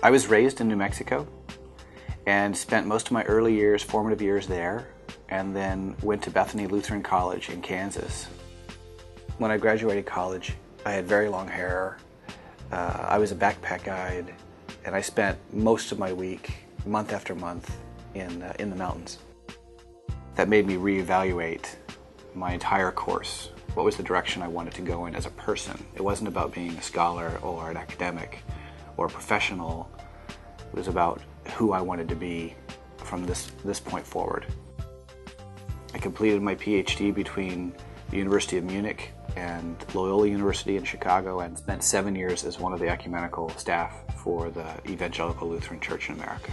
I was raised in New Mexico and spent most of my early years, formative years there, and then went to Bethany Lutheran College in Kansas. When I graduated college, I had very long hair. I was a backpack guide, and I spent most of my week, month after month, in the mountains. That made me reevaluate my entire course. What was the direction I wanted to go in as a person? It wasn't about being a scholar or an academic or a professional. It was about who I wanted to be from this point forward. I completed my PhD between the University of Munich and Loyola University in Chicago, and spent 7 years as one of the ecumenical staff for the Evangelical Lutheran Church in America.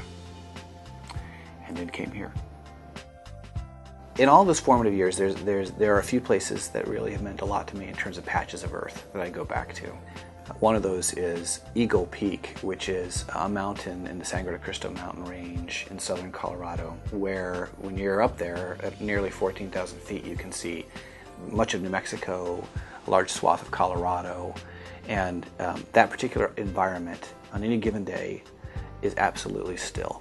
And then came here. In all those formative years, there are a few places that really have meant a lot to me in terms of patches of earth that I go back to. One of those is Eagle Peak, which is a mountain in the Sangre de Cristo mountain range in southern Colorado, where when you're up there at nearly 14,000 feet, you can see much of New Mexico, a large swath of Colorado, and that particular environment on any given day is absolutely still.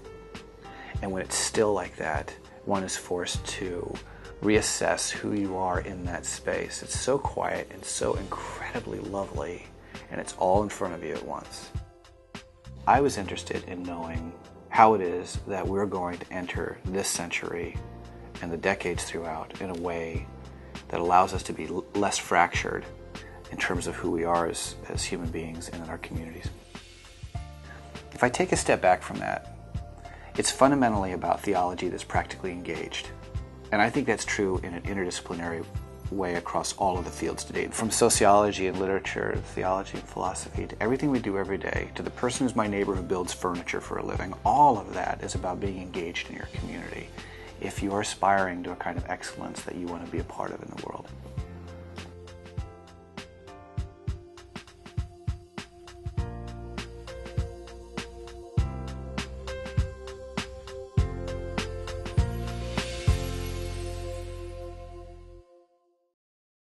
And when it's still like that, one is forced to reassess who you are in that space. It's so quiet and so incredibly lovely, and it's all in front of you at once. I was interested in knowing how it is that we're going to enter this century and the decades throughout in a way that allows us to be less fractured in terms of who we are as human beings and in our communities. If I take a step back from that, it's fundamentally about theology that's practically engaged. And I think that's true in an interdisciplinary way across all of the fields today. From sociology and literature, to theology and philosophy, to everything we do every day, to the person who's my neighbor who builds furniture for a living, all of that is about being engaged in your community if you are aspiring to a kind of excellence that you want to be a part of in the world.